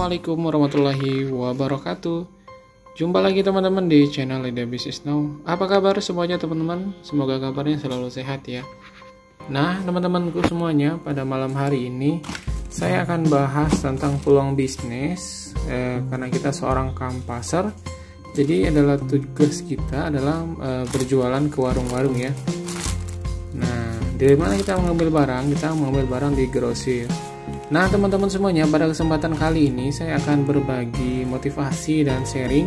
Assalamualaikum warahmatullahi wabarakatuh. Jumpa lagi teman-teman di channel Ida Business Now. Apa kabar semuanya teman-teman? Semoga kabarnya selalu sehat ya. Nah teman-temanku semuanya, pada malam hari ini saya akan bahas tentang peluang bisnis. Karena kita seorang kampaser, jadi adalah tugas kita adalah berjualan ke warung-warung ya. Nah, dari mana kita mengambil barang? Kita mengambil barang di grosir. Nah teman-teman semuanya, pada kesempatan kali ini saya akan berbagi motivasi dan sharing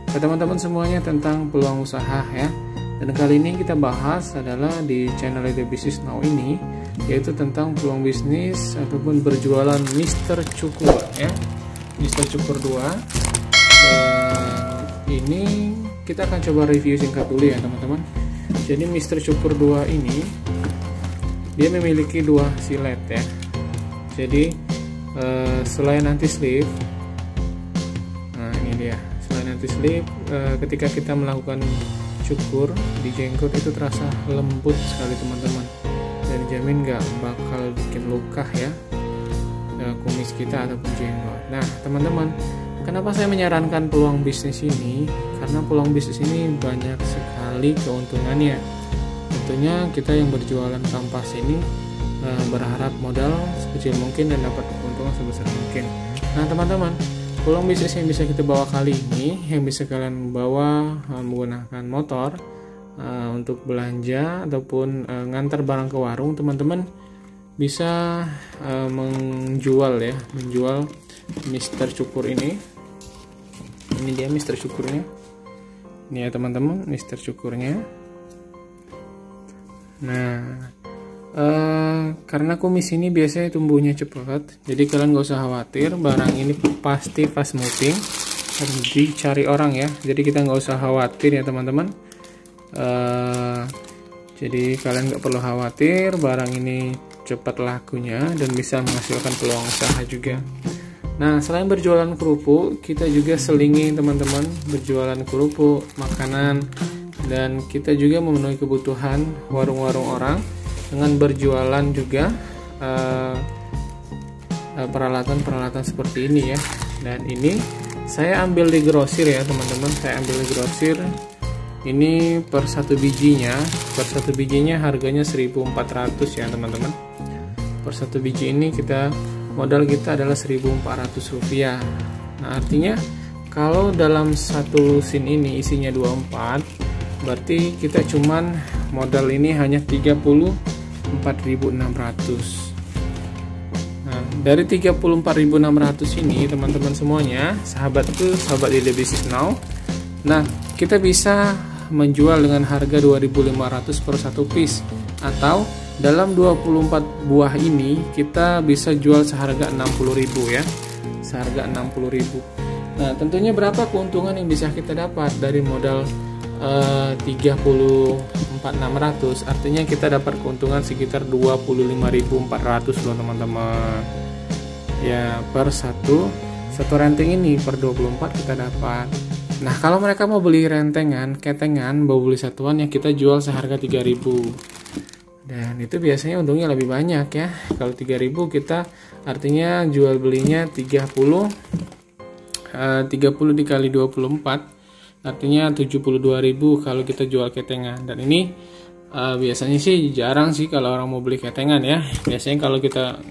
ke teman-teman semuanya tentang peluang usaha ya. Dan kali ini kita bahas adalah di channel Ida Business Now ini, yaitu tentang peluang bisnis ataupun berjualan Mr. Cukur ya, Mr. Cukur 2. Dan ini kita akan coba review singkat dulu ya teman-teman. Jadi Mr. Cukur 2 ini dia memiliki dua silet ya. Jadi selain anti slip, nah ini dia selain anti slip, ketika kita melakukan cukur di jenggot itu terasa lembut sekali teman-teman, dan dijamin nggak bakal bikin luka ya kumis kita ataupun jenggot. Nah teman-teman, kenapa saya menyarankan peluang bisnis ini? Karena peluang bisnis ini banyak sekali keuntungannya. Tentunya kita yang berjualan kampas ini berharap modal sekecil mungkin dan dapat keuntungan sebesar mungkin. Nah teman-teman, peluang bisnis yang bisa kita bawa kali ini, yang bisa kalian bawa menggunakan motor untuk belanja ataupun ngantar barang ke warung, teman-teman bisa menjual Mr. Cukur ini. Ini dia Mr. Cukurnya. Ini ya teman-teman, Mr. Cukurnya. Nah karena kumis ini biasanya tumbuhnya cepat, jadi kalian gak usah khawatir, barang ini pasti fast moving dan dicari orang ya, jadi kita nggak usah khawatir ya teman-teman. Jadi kalian nggak perlu khawatir, barang ini cepat lakunya dan bisa menghasilkan peluang usaha juga. Nah selain berjualan kerupuk, kita juga selingi teman-teman, berjualan kerupuk, makanan, dan kita juga memenuhi kebutuhan warung-warung orang dengan berjualan juga peralatan-peralatan seperti ini ya. Dan ini saya ambil di grosir ya teman-teman, saya ambil di grosir. Ini per satu bijinya harganya 1.400 ya teman-teman. Per satu biji ini modal kita adalah 1.400 rupiah. Nah artinya kalau dalam satu lusin ini isinya 24, berarti kita cuman modal ini hanya 34.600. Nah, dari 34.600 ini teman-teman semuanya, sahabat Ida Business Now. Nah, kita bisa menjual dengan harga 2.500 per satu piece, atau dalam 24 buah ini kita bisa jual seharga 60.000 ya. Seharga 60.000. Nah, tentunya berapa keuntungan yang bisa kita dapat dari modal 34.600, artinya kita dapat keuntungan sekitar 25.400 loh teman-teman ya, per satu renting ini per 24 kita dapat. Nah kalau mereka mau beli rentengan, ketengan, mau beli satuan yang kita jual seharga 3.000, dan itu biasanya untungnya lebih banyak ya. Kalau 3.000 kita artinya jual belinya 30 dikali 24, artinya 72.000 kalau kita jual ketengan. Dan ini biasanya sih jarang sih kalau orang mau beli ketengan ya. Biasanya kalau kita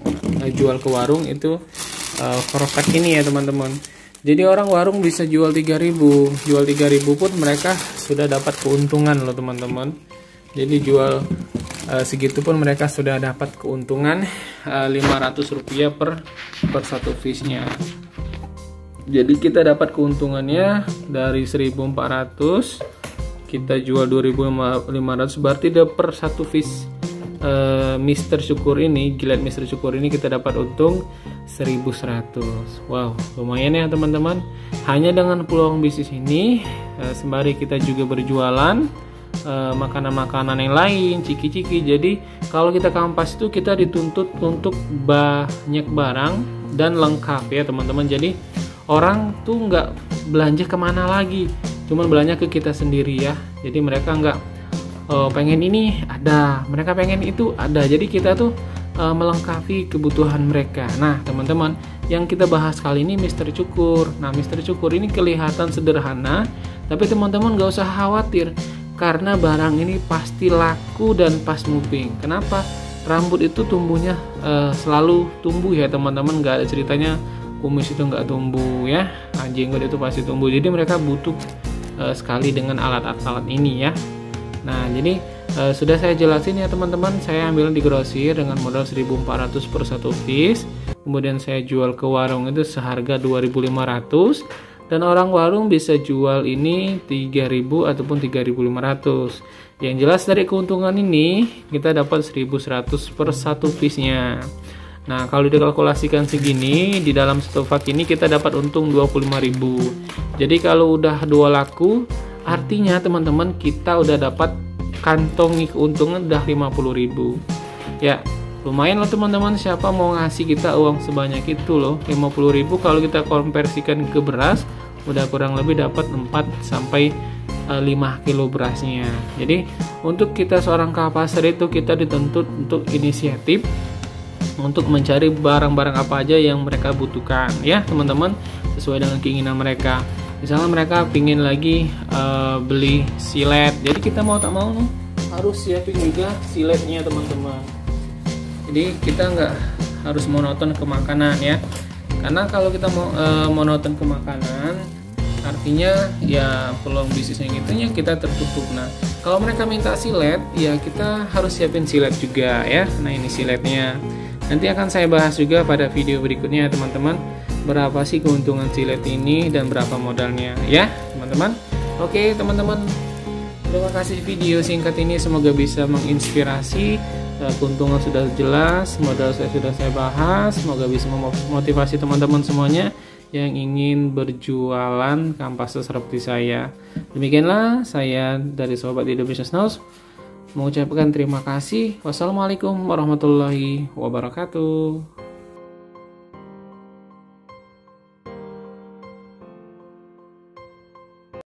jual ke warung itu prospek ini ya teman-teman. Jadi orang warung bisa jual 3.000, jual 3.000 pun mereka sudah dapat keuntungan loh teman-teman. Jadi jual segitu pun mereka sudah dapat keuntungan 500 rupiah per satu piece-nya. Jadi kita dapat keuntungannya dari 1.400, kita jual 2.500, berarti per satu piece Mr. Cukur ini, Gillette Mr. Cukur ini kita dapat untung 1.100. Wow, lumayan ya teman-teman. Hanya dengan peluang bisnis ini, sembari kita juga berjualan makanan-makanan yang lain, ciki-ciki. Jadi kalau kita kampas itu kita dituntut untuk banyak barang dan lengkap ya teman-teman. Jadi orang tuh nggak belanja kemana lagi, cuman belanja ke kita sendiri ya. Jadi mereka nggak pengen ini ada, mereka pengen itu ada. Jadi kita tuh melengkapi kebutuhan mereka. Nah teman-teman, Yang kita bahas kali ini misteri cukur. Nah, misteri cukur ini kelihatan sederhana, tapi teman-teman gak usah khawatir karena barang ini pasti laku dan pas moving. Kenapa? Rambut itu tumbuhnya selalu tumbuh ya teman-teman, gak ada ceritanya kumis itu nggak tumbuh ya. Jenggot itu pasti tumbuh, jadi mereka butuh sekali dengan alat-alat ini ya. Nah, jadi sudah saya jelasin ya teman-teman, saya ambil di grosir dengan modal 1.400 per satu piece, kemudian saya jual ke warung itu seharga 2.500, dan orang warung bisa jual ini 3.000 ataupun 3.500. Yang jelas dari keuntungan ini kita dapat 1.100 per satu piece nya. Nah, kalau dikalkulasikan segini, di dalam satu pak ini kita dapat untung 25.000. Jadi kalau udah 2 laku, artinya teman-teman kita udah dapat kantongi keuntungan udah 50.000. Ya, lumayan loh teman-teman, siapa mau ngasih kita uang sebanyak itu loh. 50.000 kalau kita konversikan ke beras, udah kurang lebih dapat 4 sampai 5 kilo berasnya. Jadi, untuk kita seorang kapaser itu kita dituntut untuk inisiatif untuk mencari barang-barang apa aja yang mereka butuhkan ya teman-teman, sesuai dengan keinginan mereka. Misalnya mereka pingin lagi beli silet, jadi kita mau tak mau harus siapin juga siletnya teman-teman. Jadi kita nggak harus monoton ke makanan ya, karena kalau kita mau monoton ke makanan artinya ya peluang bisnisnya gitunya kita tertutup. Nah, kalau mereka minta silet ya kita harus siapin silet juga ya. Nah, ini siletnya nanti akan saya bahas juga pada video berikutnya teman-teman, berapa sih keuntungan silet ini dan berapa modalnya ya teman-teman. Oke teman-teman, terima kasih video singkat ini, semoga bisa menginspirasi. Keuntungan sudah jelas, modal sudah saya bahas, semoga bisa memotivasi teman-teman semuanya yang ingin berjualan kampas seperti saya. Demikianlah saya dari Sobat Ido Business House mengucapkan terima kasih. Wassalamualaikum warahmatullahi wabarakatuh.